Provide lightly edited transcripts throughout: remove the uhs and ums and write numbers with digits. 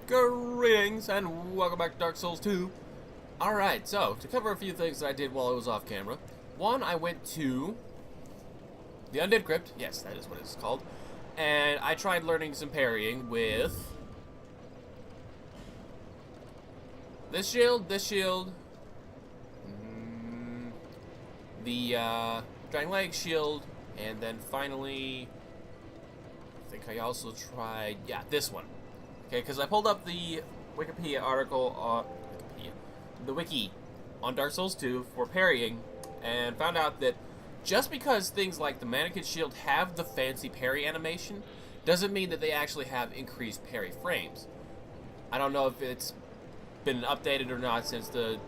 Greetings and welcome back to Dark Souls 2. Alright, so to cover a few things that I did while I was off camera. One, I went to the Undead Crypt, yes, that is what it's called, and I tried learning some parrying with this shield, the Dragon Leg shield, and then finally, I think I also tried, yeah, this one. Okay, because I pulled up the Wikipedia article on the wiki on Dark Souls 2 for parrying, and found out that just because things like the Mannequin Shield have the fancy parry animation, doesn't mean that they actually have increased parry frames. I don't know if it's been updated or not since the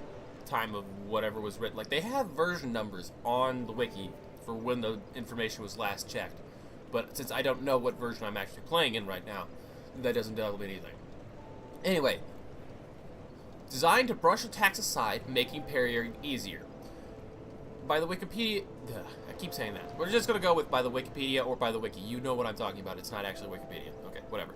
time of whatever was written. Like, they have version numbers on the wiki for when the information was last checked. But since I don't know what version I'm actually playing in right now, that doesn't tell me anything. Anyway, designed to brush attacks aside, making parrying easier. By the Wikipedia, I keep saying that. We're just gonna go with by the Wikipedia or by the wiki. You know what I'm talking about. It's not actually Wikipedia. Okay, whatever.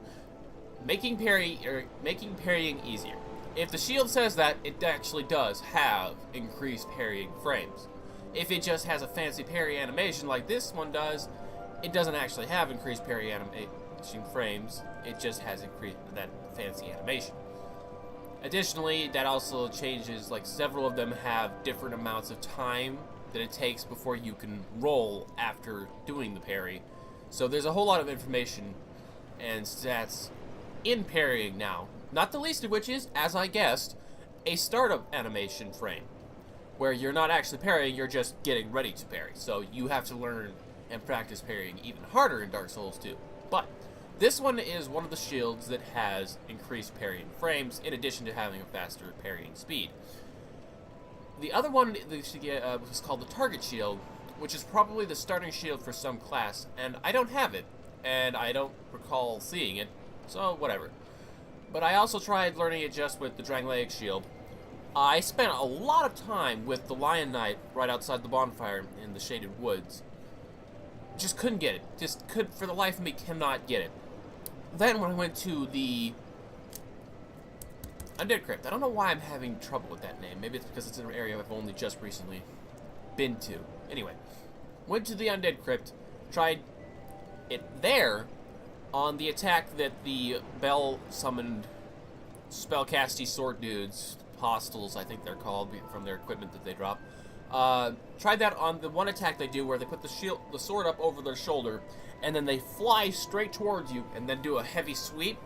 Making parrying easier. If the shield says that, it actually does have increased parrying frames. If it just has a fancy parry animation like this one does, it doesn't actually have increased parry animation frames. It just has increased that fancy animation. Additionally, that also changes, like, several of them have different amounts of time that it takes before you can roll after doing the parry. So there's a whole lot of information and stats in parrying now. Not the least of which is, as I guessed, a startup animation frame, where you're not actually parrying, you're just getting ready to parry. So you have to learn and practice parrying even harder in Dark Souls 2. But this one is one of the shields that has increased parrying frames, in addition to having a faster parrying speed. The other one was called the Target Shield, which is probably the starting shield for some class, and I don't have it, and I don't recall seeing it, so whatever. But I also tried learning it just with the Dragon Leg shield. I spent a lot of time with the Lion Knight right outside the bonfire in the Shaded Woods. Just couldn't get it. For the life of me, cannot get it. Then when I went to the Undead Crypt, I don't know why I'm having trouble with that name. Maybe it's because it's an area I've only just recently been to. Anyway, went to the Undead Crypt, tried it there on the attack that the Bell-summoned spellcasty sword dudes, hostiles I think they're called from their equipment that they drop, tried that on the one attack they do where they put the sword up over their shoulder and then they fly straight towards you and then do a heavy sweep.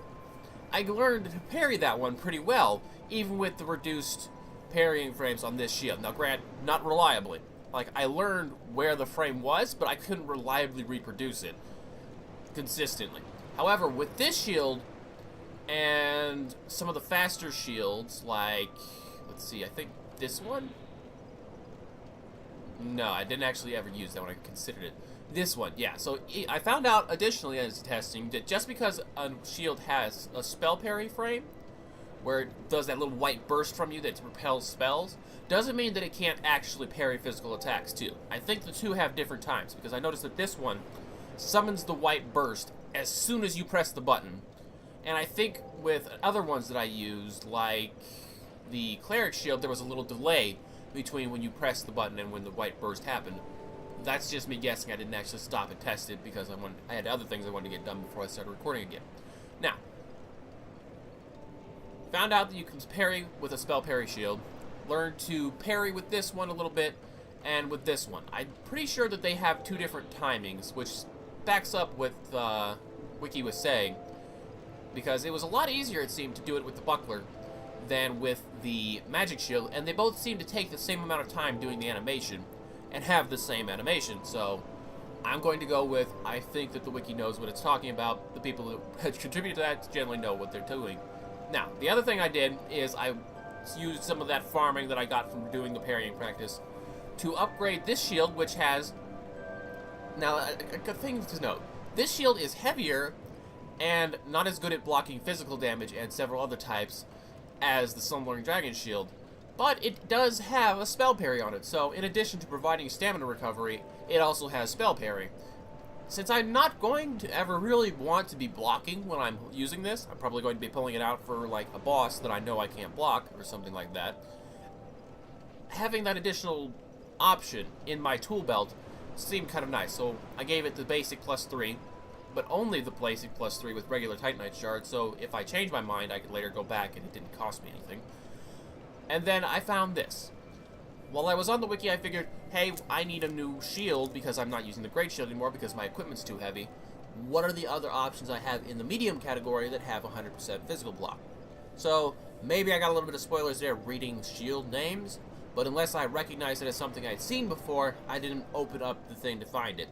I learned to parry that one pretty well, even with the reduced parrying frames on this shield. Now, granted, not reliably. Like, I learned where the frame was, but I couldn't reliably reproduce it consistently. However, with this shield and some of the faster shields, like, let's see, I think this one? No, I didn't actually ever use that one. I considered it. This one, yeah. So I found out additionally as testing that just because a shield has a spell parry frame, where it does that little white burst from you that repels spells, doesn't mean that it can't actually parry physical attacks too. I think the two have different times, because I noticed that this one summons the white burst as soon as you press the button. And I think with other ones that I used, like the Cleric Shield, there was a little delay between when you press the button and when the white burst happened. That's just me guessing. I didn't actually stop and test it because I had other things I wanted to get done before I started recording again. Now, found out that you can parry with a spell parry shield. Learned to parry with this one a little bit and with this one. I'm pretty sure that they have two different timings, which backs up what Wiki was saying, because it was a lot easier, it seemed, to do it with the buckler than with the magic shield, and they both seem to take the same amount of time doing the animation and have the same animation. So I'm going to go with, I think that the wiki knows what it's talking about. The people that contribute to that generally know what they're doing. Now, the other thing I did is I used some of that farming that I got from doing the parrying practice to upgrade this shield, which has, now a thing to note, this shield is heavier and not as good at blocking physical damage and several other types as the Slumbering Dragon shield, but it does have a spell parry on it, so in addition to providing stamina recovery, it also has spell parry. since I'm not going to ever really want to be blocking when I'm using this, I'm probably going to be pulling it out for like a boss that I know I can't block or something like that. Having that additional option in my tool belt seemed kind of nice, so I gave it the basic +3, but only the basic +3 with regular Titanite shards, so if I change my mind, I could later go back and it didn't cost me anything. And then I found this. While I was on the wiki, I figured, hey, I need a new shield because I'm not using the great shield anymore because my equipment's too heavy. What are the other options I have in the medium category that have 100% physical block? So maybe I got a little bit of spoilers there reading shield names, but unless I recognized it as something I'd seen before, I didn't open up the thing to find it.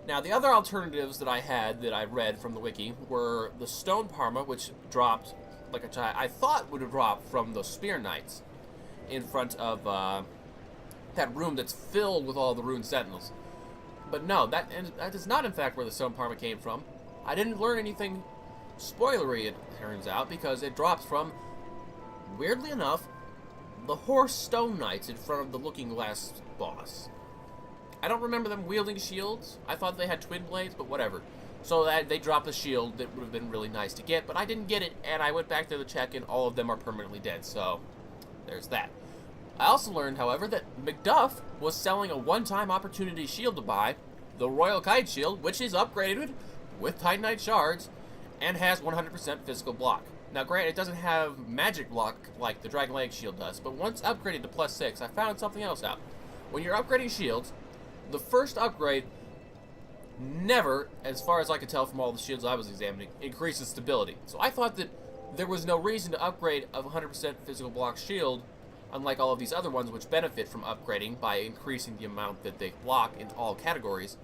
Now, the other alternatives that I had that I read from the wiki were the Stone Parma, which dropped, like I thought would have dropped from the Spear Knights in front of that room that's filled with all the Rune Sentinels. But no, that is not in fact where the Stone Parma came from. I didn't learn anything spoilery, it turns out, because it drops from, weirdly enough, the Horse Stone Knights in front of the Looking Glass boss. I don't remember them wielding shields. I thought they had twin blades, but whatever. So that they dropped a shield that would have been really nice to get, but I didn't get it, and I went back to the check, and all of them are permanently dead, so there's that. I also learned, however, that Macduff was selling a one-time opportunity shield to buy, the Royal Kite Shield, which is upgraded with Titanite shards, and has 100% physical block. Now, granted, it doesn't have magic block like the Dragon Leg Shield does, but once upgraded to +6, I found something else out. When you're upgrading shields, the first upgrade never, as far as I could tell from all the shields I was examining, increases stability. So I thought that there was no reason to upgrade a 100% physical block shield, unlike all of these other ones which benefit from upgrading by increasing the amount that they block in all categories,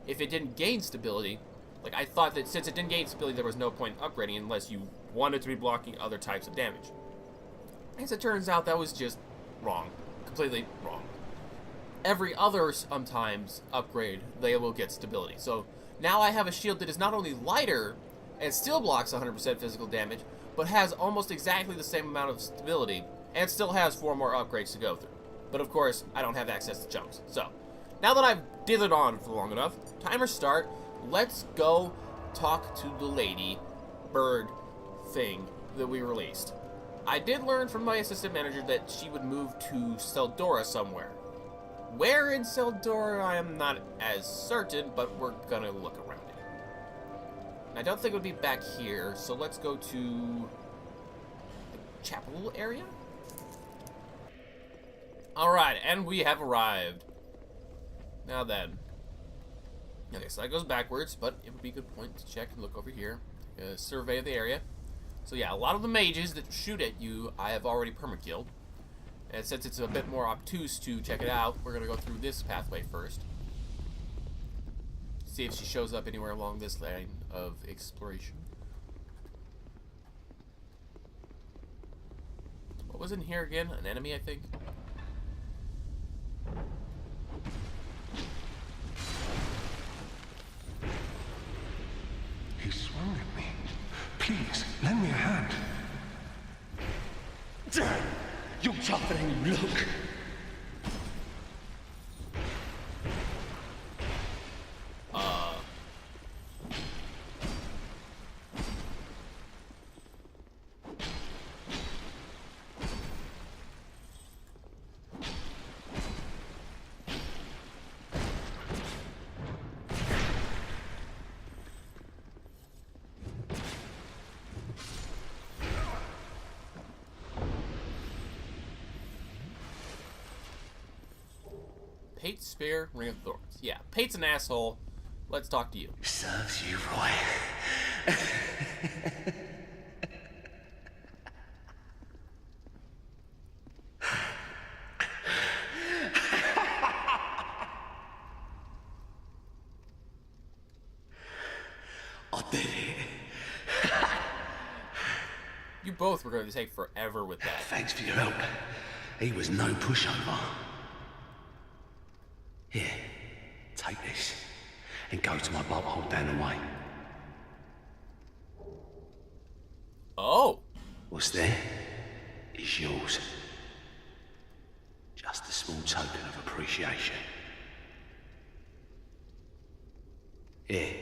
if it didn't gain stability. Like, I thought that since it didn't gain stability, there was no point in upgrading unless you wanted to be blocking other types of damage. As it turns out, that was just wrong. Completely wrong. Every other sometimes upgrade, they will get stability. So now I have a shield that is not only lighter and still blocks 100% physical damage, but has almost exactly the same amount of stability and still has 4 more upgrades to go through. But of course, I don't have access to chunks. So now that I've dithered on for long enough, timer start. Let's go talk to the lady bird thing that we released. I did learn from my assistant manager that she would move to Seldora somewhere. Where in Seldora, I am not as certain, but we're gonna look around it. I don't think it would be back here, so let's go to the chapel area. Alright, and we have arrived. Now then. Okay, so that goes backwards, but it would be a good point to check and look over here. A survey of the area. So yeah, a lot of the mages that shoot at you, I have already perma-killed. And since it's a bit more obtuse to check it out, we're going to go through this pathway first. See if she shows up anywhere along this line of exploration. What was in here again? An enemy, I think? He swung at me. Please, lend me a hand. You're tougher than you look. Pate's Spear, Ring of Thorns. Yeah, Pate's an asshole. Let's talk to you. Serves you right. I did it. You both were going to take forever with that. Thanks for your help. He was no pushover. Here, take this and go to my bolt hole down the way. Oh! What's there is yours. Just a small token of appreciation. Here.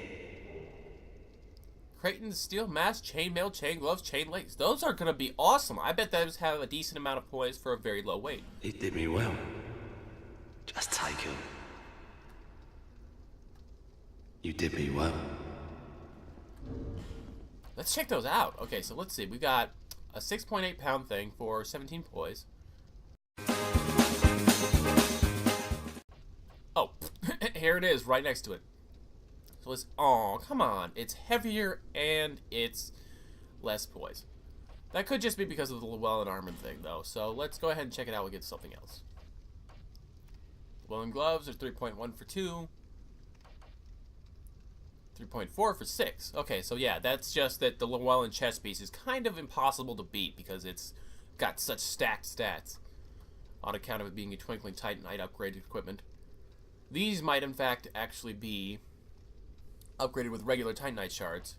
Creighton's steel mask, chainmail, chain gloves, chain legs. Those are gonna be awesome. I bet those have a decent amount of poise for a very low weight. It did me well. Just take them. You did me well. Let's check those out. Okay, so let's see. We got a 6.8 pound thing for 17 poise. Oh, here it is, right next to it. So it's, oh, come on. It's heavier and it's less poise. That could just be because of the Llewellyn Armor thing, though. So let's go ahead and check it out. We'll get something else. Llewellyn gloves are 3.1 for 2. 3.4 for 6. Okay, so yeah, that's just that the Llewellyn chest piece is kind of impossible to beat because it's got such stacked stats on account of it being a Twinkling Titanite upgraded equipment. These might, in fact, actually be upgraded with regular Titanite shards.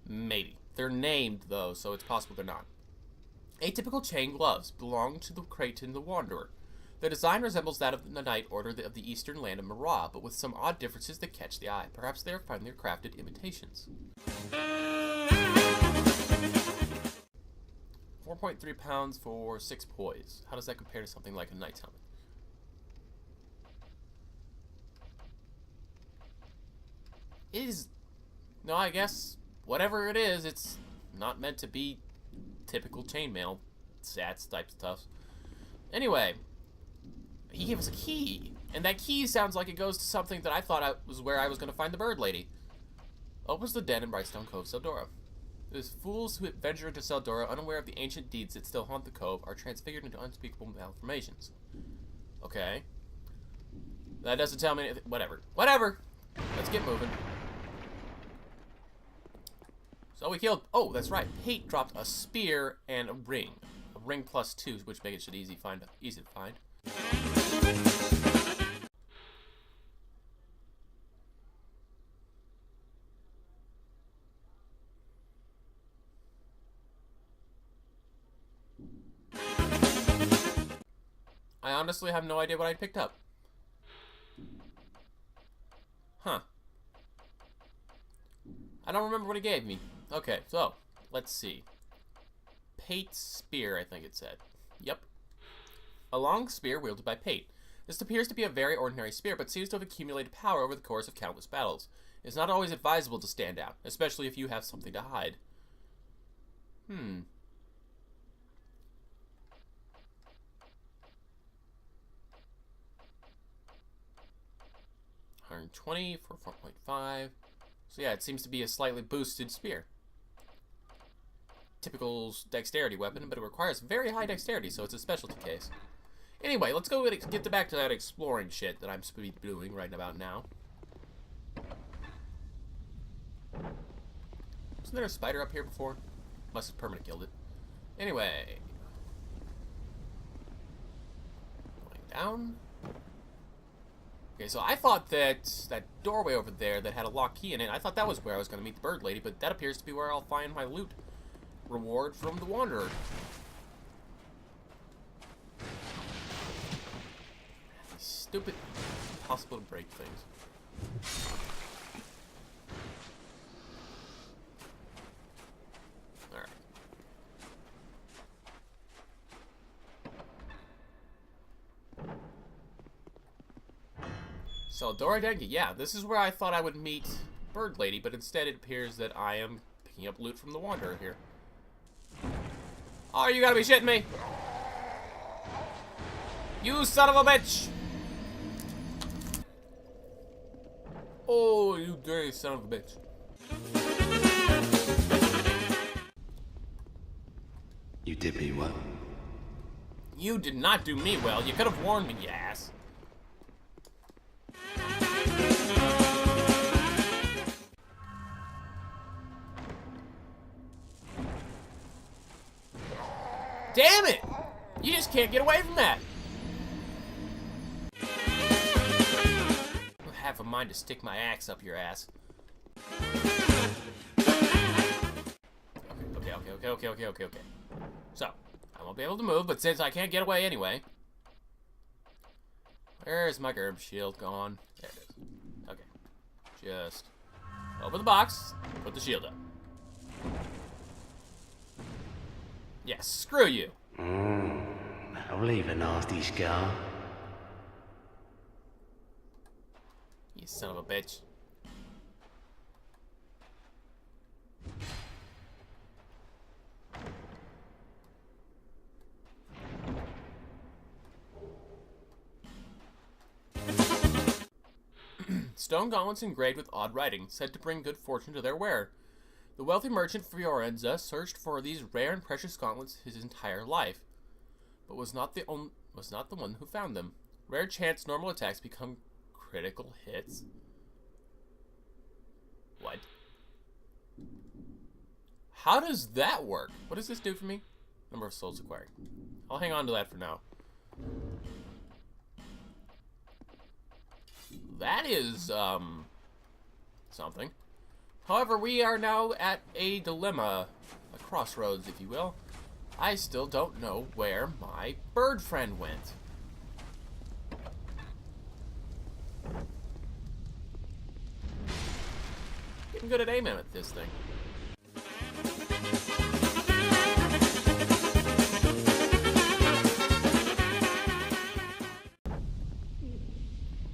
Maybe. They're named, though, so it's possible they're not. Atypical chain gloves belong to the Creighton the Wanderer. Their design resembles that of the Knight Order of the eastern land of Marah, but with some odd differences that catch the eye. Perhaps they are finely crafted imitations. 4.3 pounds for 6 poise. How does that compare to something like a knight's helmet? It is... No, I guess whatever it is, it's not meant to be typical chainmail stats type stuff. Anyway, he gave us a key, and that key sounds like it goes to something that I thought was where I was going to find the bird lady. Opens the den in Brightstone Cove, Seldora. Those fools who venture into Seldora, unaware of the ancient deeds that still haunt the cove, are transfigured into unspeakable malformations. Okay. That doesn't tell me anything. Whatever. Whatever! Let's get moving. So we killed... Oh, that's right. Pate dropped a spear and a ring. A ring plus 2, which makes it easy to find. I honestly have no idea what I picked up. Huh. I don't remember what he gave me. Okay, so, let's see. Pate's spear, I think it said. Yep. A long spear wielded by Pate. This appears to be a very ordinary spear, but seems to have accumulated power over the course of countless battles. It's not always advisable to stand out, especially if you have something to hide. 120 for 4.5. So yeah, it seems to be a slightly boosted spear. Typical dexterity weapon, but it requires very high dexterity, so it's a specialty case. Anyway, let's go get back to that exploring shit that I'm supposed to be doing right about now. Wasn't there a spider up here before? Must have permanent killed it. Anyway. Going down. Okay, so I thought that that doorway over there that had a lock key in it, I thought that was where I was going to meet the bird lady, but that appears to be where I'll find my loot. Reward from the Wanderer. These stupid, impossible to break things. Alright. So, Dora Dengi, yeah, this is where I thought I would meet Bird Lady, but instead it appears that I am picking up loot from the Wanderer here. Oh, you gotta be shitting me! You son of a bitch! Oh, you dirty son of a bitch. You did me well. You did not do me well. You could have warned me, you ass. Damn it! You just can't get away from that. I have a mind to stick my axe up your ass. Okay. So, I won't be able to move, but since I can't get away anyway. Where's my gerb shield gone? There it is. Okay. Just Open the box. Put the shield up. Yes, screw you. I'll leave a nasty scar. You son of a bitch. Stone gauntlets engraved with odd writing, said to bring good fortune to their wearer. The wealthy merchant Fiorenza searched for these rare and precious gauntlets his entire life, but was not the one who found them. Rare chance normal attacks become critical hits. What? How does that work? What does this do for me? Number of souls acquired. I'll hang on to that for now. That is, something. However, we are now at a dilemma, a crossroads, if you will. I still don't know where my bird friend went. Getting good at aiming at this thing.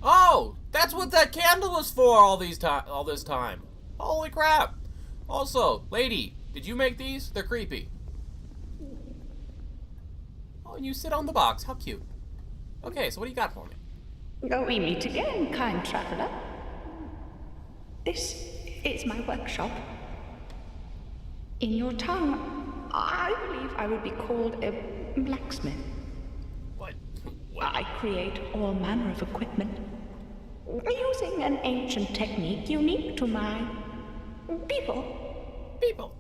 Oh! That's what that candle was for all this time. Holy crap! Also, lady, did you make these? They're creepy. Oh, and you sit on the box. How cute. Okay, so what do you got for me? Oh, we meet again, kind traveler. This is my workshop. In your tongue, I believe I would be called a blacksmith. What? I create all manner of equipment, using an ancient technique unique to my people. People.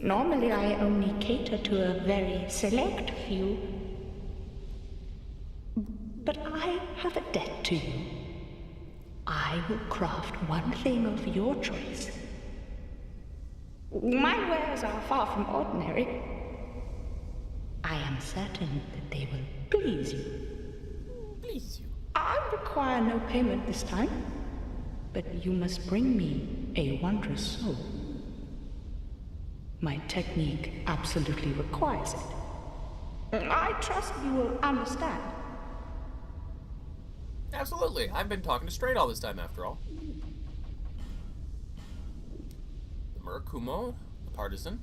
Normally, I only cater to a very select few. But I have a debt to you. I will craft one thing of your choice. My wares are far from ordinary. I am certain that they will please you. Please you. I require no payment this time, but you must bring me a wondrous soul. My technique absolutely requires it. I trust you will understand. Absolutely. I've been talking to straight all this time, after all. The Murakumo, the Partisan.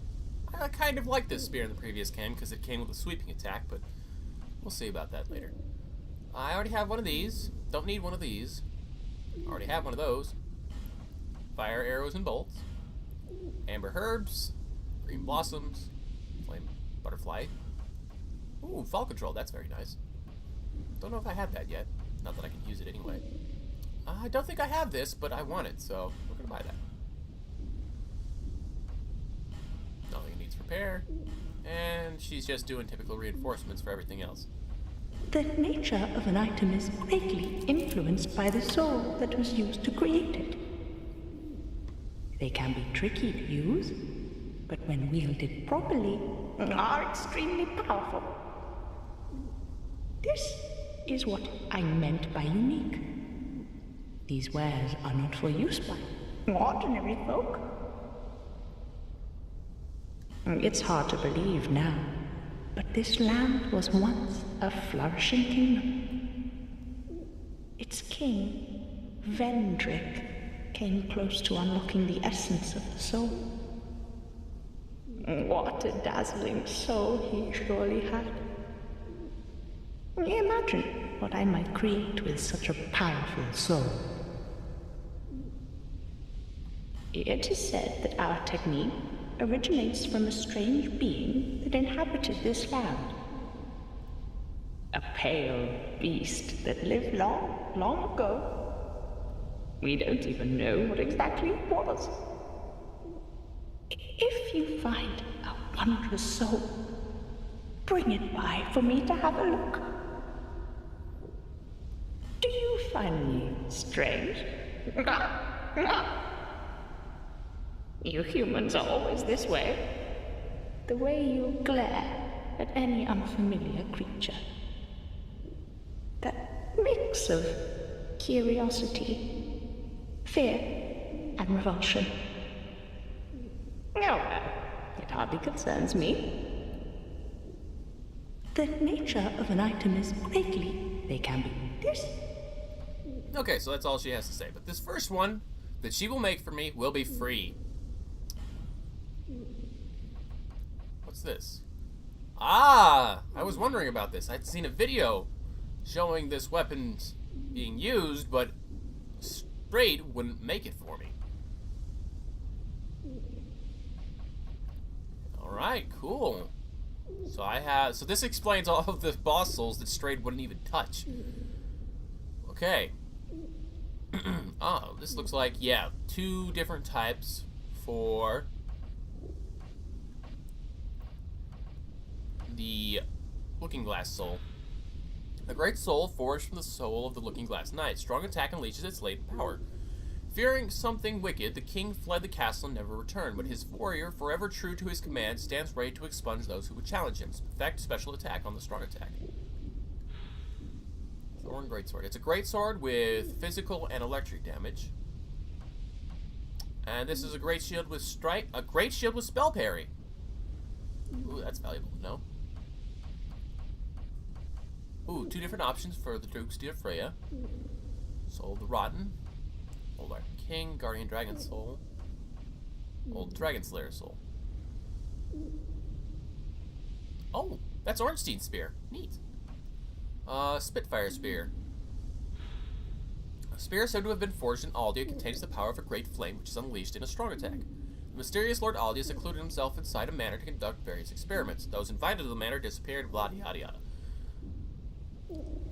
I kind of liked this spear in the previous can because it came with a sweeping attack, but we'll see about that later. I already have one of these. Don't need one of these. Already have one of those. Fire arrows and bolts. Amber herbs. Green blossoms. Flame butterfly. Ooh, fall control. That's very nice. Don't know if I have that yet. Not that I can use it anyway. I don't think I have this, but I want it, so we're gonna buy that. Nothing needs repair. And she's just doing typical reinforcements for everything else. The nature of an item is greatly influenced by the soul that was used to create it. They can be tricky to use, but when wielded properly, are extremely powerful. This is what I meant by unique. These wares are not for use by ordinary folk. It's hard to believe now, but this land was once a flourishing kingdom. Its king, Vendrick, came close to unlocking the essence of the soul. What a dazzling soul he surely had. Imagine what I might create with such a powerful soul. It is said that our technique originates from a strange being that inhabited this land. A pale beast that lived long, long ago. We don't even know what exactly it was. If you find a wondrous soul, bring it by for me to have a look. Do you find me strange? You humans are always this way. The way you glare at any unfamiliar creature. That mix of curiosity, fear, and revulsion. Oh well, it hardly concerns me. The nature of an item is greatly, they can be this. Okay, so that's all she has to say. But this first one that she will make for me will be free. What's this? Ah! I was wondering about this. I'd seen a video showing this weapon being used, but Straight wouldn't make it for me. Alright, cool. So this explains all of the boss souls that Straight wouldn't even touch. Okay. Oh, this looks like, yeah, 2 different types for the Looking Glass Soul. A great soul forged from the soul of the Looking Glass Knight. Strong attack unleashes its latent power. Fearing something wicked, the king fled the castle and never returned, but his warrior, forever true to his command, stands ready to expunge those who would challenge him. Effect special attack on the strong attack. Thorn Greatsword. It's a greatsword with physical and electric damage. And this is a great shield with great shield with spell parry. Ooh, that's valuable to know. Ooh, 2 different options for the Duke's Dear Freya. Soul of the Rotten. Old Iron King, Guardian Dragon Soul. Old Dragon Slayer Soul. Oh, that's Ornstein Spear. Neat. Spitfire Spear. A spear said to have been forged in Aldia contains the power of a great flame, which is unleashed in a strong attack. The mysterious Lord Aldia secluded himself inside a manor to conduct various experiments. Those invited to the manor disappeared, yada yada yada.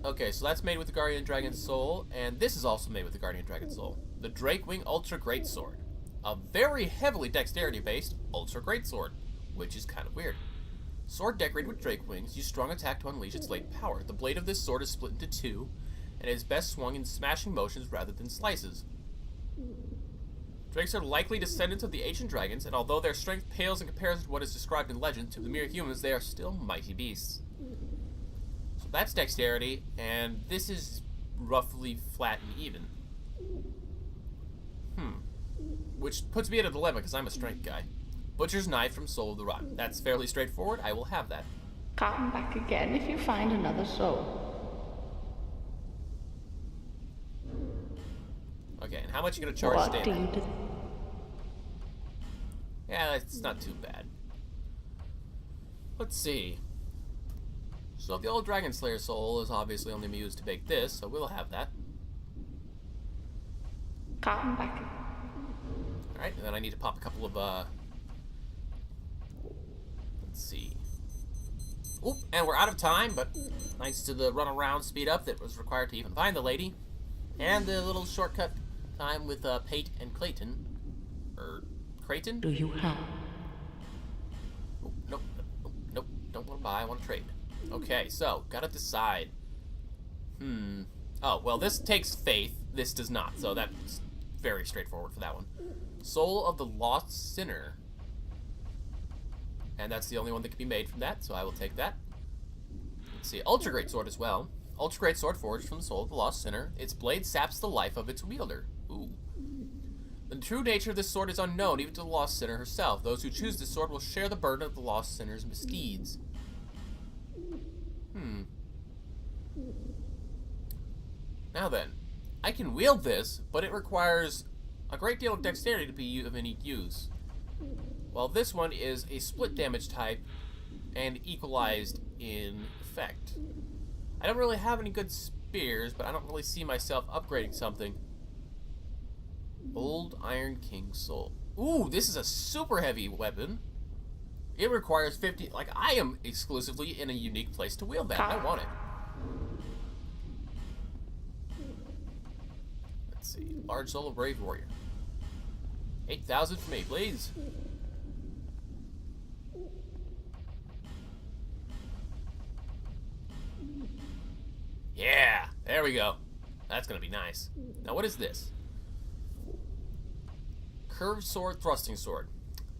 Okay, so that's made with the Guardian Dragon Soul, and this is also made with the Guardian Dragon Soul. The Drakewing Ultra Greatsword. A very heavily dexterity-based Ultra Greatsword, which is kind of weird. Sword decorated with drake wings, use strong attack to unleash its latent power. The blade of this sword is split into 2, and is best swung in smashing motions rather than slices. Drakes are likely descendants of the ancient dragons, and although their strength pales in comparison to what is described in legend, to the mere humans they are still mighty beasts. So that's dexterity, and this is roughly flat and even. Which puts me at a dilemma, because I'm a strength guy. Butcher's Knife from Soul of the Rotten. That's fairly straightforward. I will have that. Come back again if you find another soul. Okay, and how much are you going to charge What do you Stan? do? Yeah, that's not too bad. Let's see. So the old Dragon Slayer soul is obviously only used to make this, so we'll have that. Come back. Alright, and then I need to pop a couple of, let's see. Oop, and we're out of time, but thanks to the run around speed up that was required to even find the lady, and the little shortcut time with, Pate and Clayton. Creighton? Do you have? Oop, nope, nope, don't want to buy, I want to trade. Okay, so, gotta decide. Oh, well, this takes faith, this does not, so that's very straightforward for that one. Soul of the Lost Sinner. And that's the only one that can be made from that, so I will take that. Let's see, Ultra Great Sword as well. Ultra Great Sword forged from the Soul of the Lost Sinner. Its blade saps the life of its wielder. Ooh. The true nature of this sword is unknown, even to the Lost Sinner herself. Those who choose this sword will share the burden of the Lost Sinner's misdeeds. Now then, I can wield this, but it requires a great deal of dexterity to be of any use. While this one is a split damage type and equalized in effect. I don't really have any good spears, but I don't really see myself upgrading something. Old Iron King Soul. Ooh, this is a super heavy weapon. It requires 50, like I am exclusively in a unique place to wield that. I want it. Let's see, Large Soul of Brave Warrior. 8,000 for me, please. Yeah, there we go. That's gonna be nice. Now what is this? Curved Sword Thrusting Sword.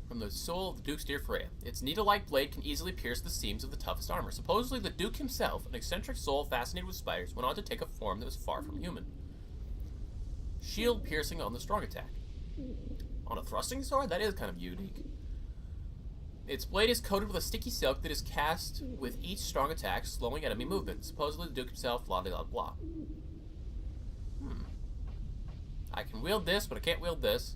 From the Soul of the Duke's Dear Freya. Its needle-like blade can easily pierce the seams of the toughest armor. Supposedly the Duke himself, an eccentric soul fascinated with spiders, went on to take a form that was far from human. Shield piercing on the strong attack. On a thrusting sword? That is kind of unique. Its blade is coated with a sticky silk that is cast with each strong attack, slowing enemy movement. Supposedly the Duke himself, blah blah blah. I can wield this, but I can't wield this.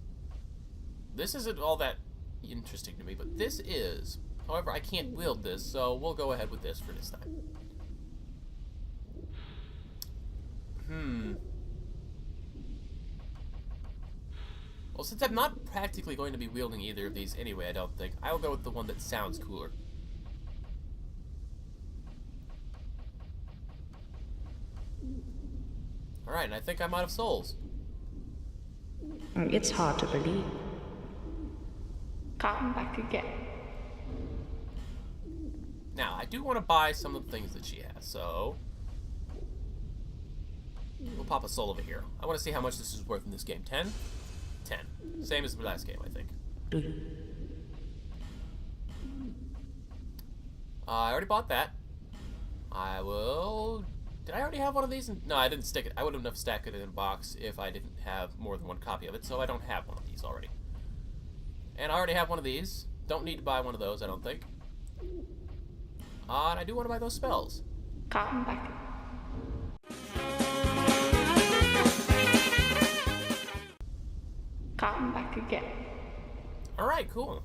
This isn't all that interesting to me, but this is. However, I can't wield this, so we'll go ahead with this for this time. Well, since I'm not practically going to be wielding either of these anyway, I don't think, I'll go with the one that sounds cooler. Alright, and I think I'm out of souls. It's hard to believe. Come back again. Now, I do want to buy some of the things that she has, so we'll pop a soul over here. I want to see how much this is worth in this game. 10? 10. Same as the last game, I think. I already bought that. I will... Did I already have one of these? No, I didn't stick it. I would have stacked it in a box if I didn't have more than one copy of it, so I don't have one of these already. And I already have one of these. Don't need to buy one of those, I don't think. And I do want to buy those spells. Come back. Come back again. Alright, cool.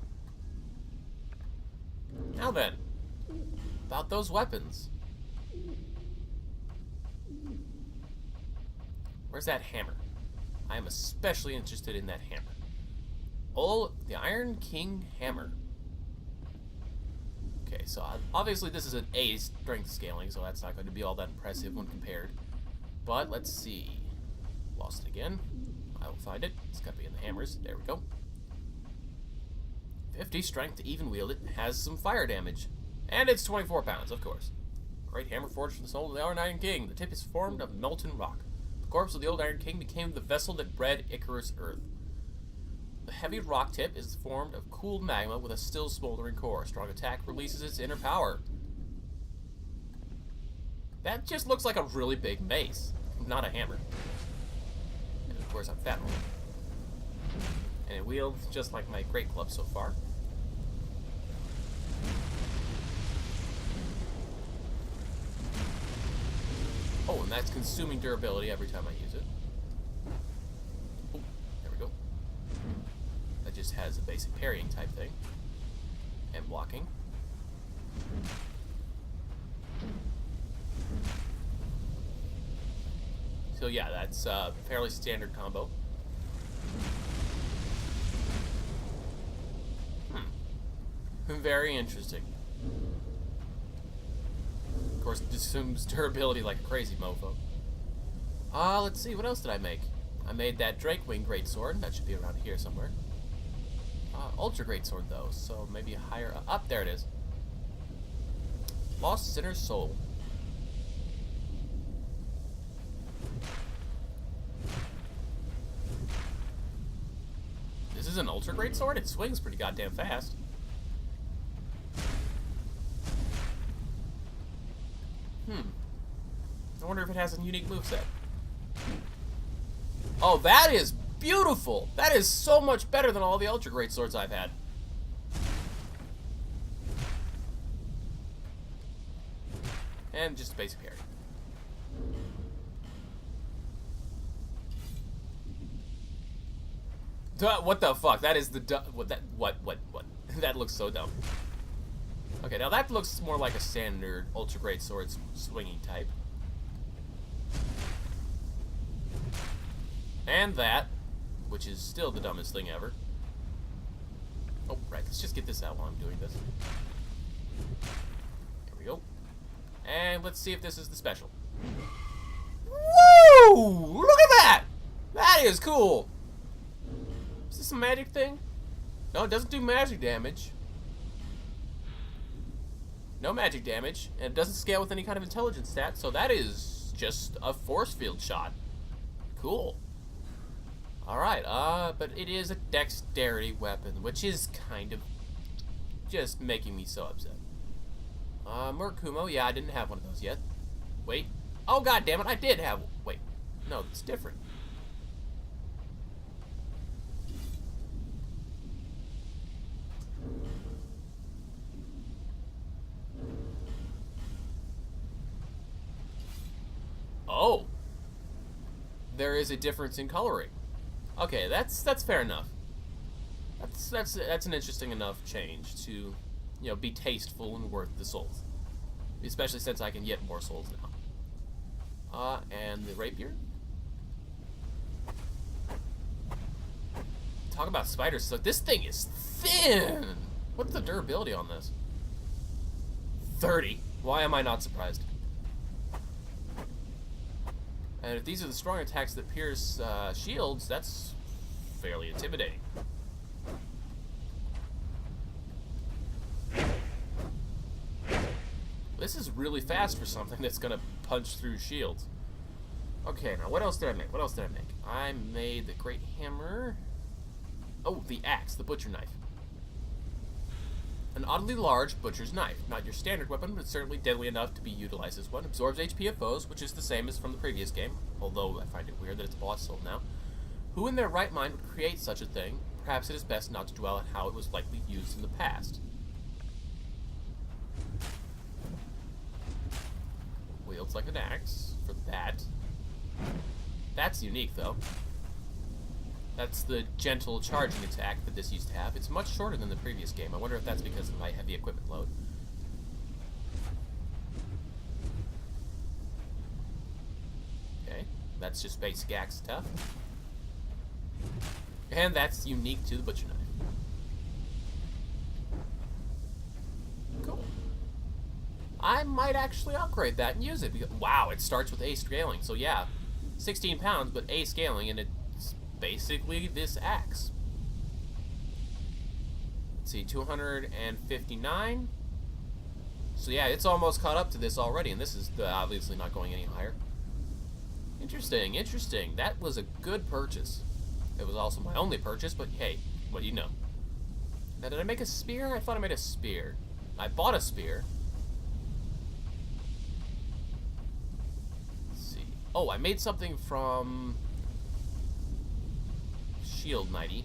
Now then, about those weapons. Where's that hammer? I am especially interested in that hammer. Oh, the Iron King hammer. Okay, so obviously this is an A strength scaling, so that's not going to be all that impressive when compared. But let's see. Lost it again. I will find it. It's got to be in the hammers. There we go. 50 strength to even wield it. Has some fire damage. And it's 24 pounds, of course. Great hammer forged from the soul of the Iron King. The tip is formed of molten rock. The corpse of the old Iron King became the vessel that bred Icarus Earth. The heavy rock tip is formed of cooled magma with a still smoldering core. A strong attack releases its inner power. That just looks like a really big mace, not a hammer. And of course, I'm fat one. And it wields just like my great club so far. Oh, and that's consuming durability every time I use it. Oh, there we go. That just has a basic parrying type thing. And blocking. So yeah, that's a fairly standard combo. Very interesting. Of course, it consumes durability like a crazy mofo. Let's see, what else did I make? I made that Drakewing Greatsword. That should be around here somewhere. Ultra Greatsword, though, so maybe higher up. There it is. Lost Sinner's Soul. This is an Ultra Greatsword? It swings pretty goddamn fast. I wonder if it has a unique moveset. Oh, that is beautiful! That is so much better than all the Ultra Great Swords I've had. And just a basic parry. What the fuck? That is the what? That looks so dumb. Okay, now that looks more like a standard Ultra Great Sword swinging type. And that, which is still the dumbest thing ever. Oh, right, let's just get this out while I'm doing this. There we go. And let's see if this is the special. Woo! Look at that! That is cool! Is this a magic thing? No, it doesn't do magic damage. No magic damage, and it doesn't scale with any kind of intelligence stat, so that is just a force field shot. Cool. Alright, but it is a dexterity weapon, which is kind of just making me so upset. Murakumo, yeah, I didn't have one of those yet. Wait. Oh, god damn it, I did have one. Wait. No, it's different. there is a difference in coloring. Okay, that's fair enough. That's an interesting enough change to, you know, be tasteful and worth the souls. Especially since I can get more souls now. And the rapier. Talk about spiders. So this thing is thin. What's the durability on this? 30. Why am I not surprised? And if these are the strong attacks that pierce shields, that's fairly intimidating. This is really fast for something that's gonna punch through shields. Okay, now what else did I make? What else did I make? I made the great hammer. Oh, the axe, the butcher knife. An oddly large butcher's knife. Not your standard weapon, but certainly deadly enough to be utilized as one. Absorbs HP of foes, which is the same as from the previous game, although I find it weird that it's boss sold now. Who in their right mind would create such a thing? Perhaps it is best not to dwell on how it was likely used in the past. Wields like an axe for that. That's unique, though. That's the gentle charging attack that this used to have. It's much shorter than the previous game. I wonder if that's because of my heavy equipment load. Okay, that's just basic axe stuff. And that's unique to the butcher knife. Cool. I might actually upgrade that and use it. Because, wow, it starts with A scaling. So yeah, 16 pounds, but A scaling, and it's basically this axe. Let's see, 259. So yeah, it's almost caught up to this already, and this is obviously not going any higher. Interesting, interesting. That was a good purchase. It was also my only purchase, but hey, what do you know? Now, did I make a spear? I thought I made a spear. I bought a spear. Let's see. Oh, I made something from Shield Knighty.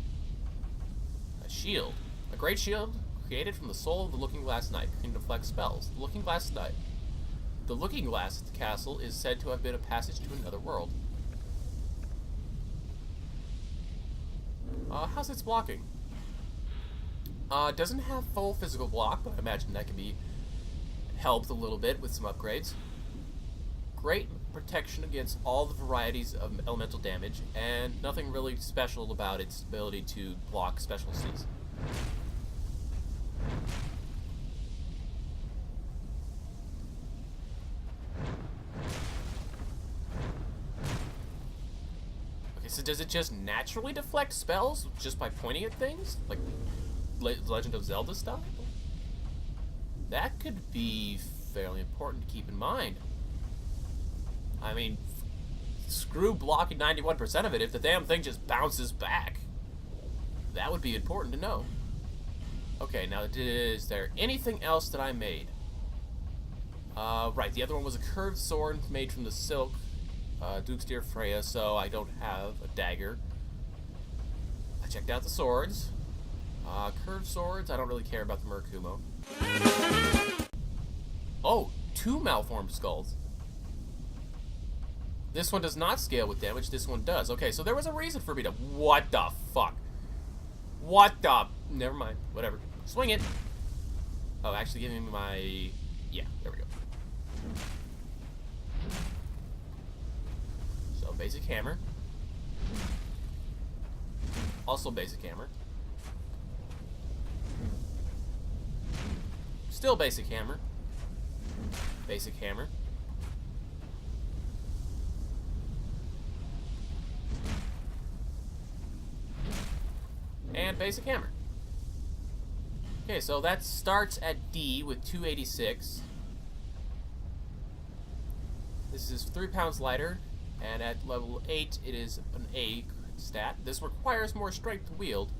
A shield. A great shield created from the soul of the Looking Glass Knight, can deflect spells. The Looking Glass Knight. The Looking Glass at the castle is said to have been a passage to another world. How's its blocking? Doesn't have full physical block, but I imagine that can be helped a little bit with some upgrades. Great protection against all the varieties of elemental damage, and nothing really special about its ability to block specialties. Okay, so does it just naturally deflect spells just by pointing at things? Like Legend of Zelda stuff? That could be fairly important to keep in mind. I mean, screw blocking 91% of it if the damn thing just bounces back. That would be important to know. Okay, now is there anything else that I made? Right, the other one was a curved sword made from the silk Duke's Dear Freya, so I don't have a dagger. I checked out the swords. Curved swords, I don't really care about the Murakumo. Oh, 2 malformed skulls. This one does not scale with damage, this one does. Okay, so there was a reason for me to... What the fuck? What the... Never mind, whatever. Swing it. Oh, actually give me my... Yeah, there we go. So, basic hammer. Also basic hammer. Still basic hammer. Basic hammer. And basic hammer. Okay, so that starts at D with 286. This is 3 pounds lighter, and at level 8 it is an A stat. This requires more strength to wield.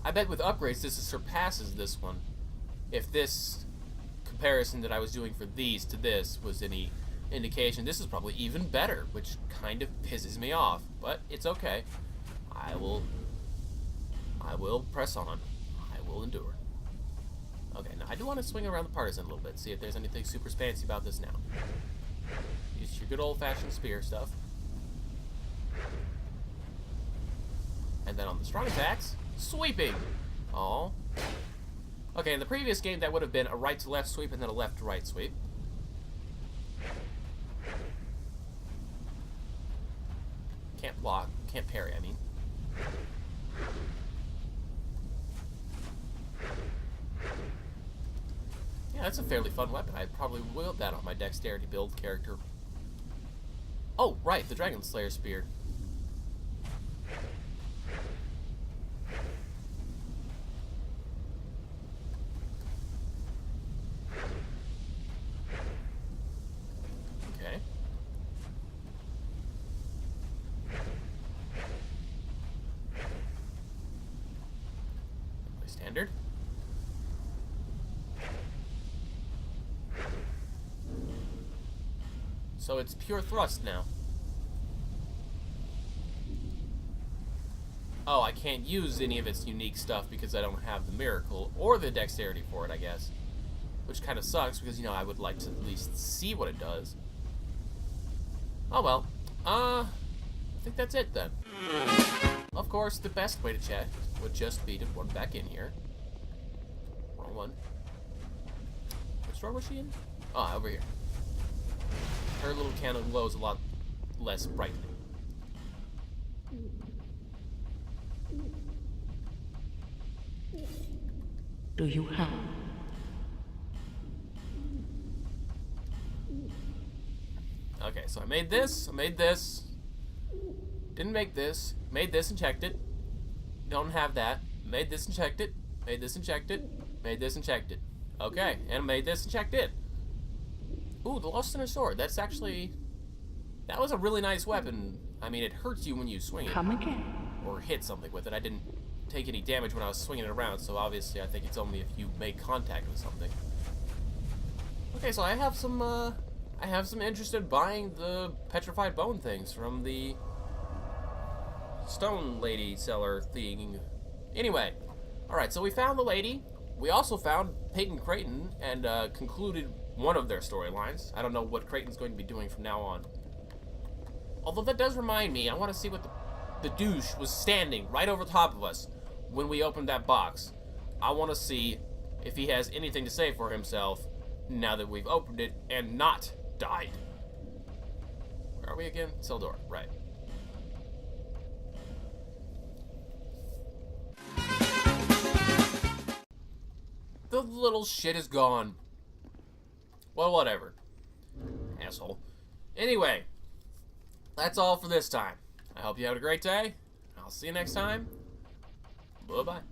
I bet with upgrades this surpasses this one. If this comparison that I was doing for these to this was any indication, this is probably even better, which kind of pisses me off, but it's okay. I will press on. I will endure. Okay, now I do want to swing around the partisan a little bit, see if there's anything super fancy about this now. Use your good old-fashioned spear stuff. And then on the strong attacks, sweeping. Oh. Okay, in the previous game, that would have been a right to left sweep and then a left to right sweep. Can't block, can't parry, I mean. Yeah, that's a fairly fun weapon. I'd probably wield that on my dexterity build character. Oh, right, the Dragon Slayer Spear. Okay. My standard. So it's pure thrust now. Oh, I can't use any of its unique stuff because I don't have the miracle or the dexterity for it, I guess. Which kind of sucks because, you know, I would like to at least see what it does. Oh well. I think that's it then. Of course, the best way to check would just be to run back in here. Wrong one. Which door was she in? Oh, over here. Her little candle glows a lot less brightly. Do you have? Okay, so I made this, didn't make this, made this and checked it, don't have that, made this and checked it, made this and checked it, made this and checked it. Okay, and made this and checked it. Ooh, the Lost Center Sword, that's actually, that was a really nice weapon. I mean, it hurts you when you swing it. Come again. Or hit something with it. I didn't take any damage when I was swinging it around, so obviously I think it's only if you make contact with something. Okay, so I have some interest in buying the petrified bone things from the stone lady seller thing. Anyway, alright, so we found the lady. We also found Peyton Creighton and concluded one of their storylines. I don't know what Creighton's going to be doing from now on. Although that does remind me, I want to see what the douche was standing right over top of us when we opened that box. I want to see if he has anything to say for himself now that we've opened it and not died. Where are we again? Cell door, right. The little shit is gone. Well, whatever. Asshole. Anyway, that's all for this time. I hope you had a great day. I'll see you next time. Bye-bye.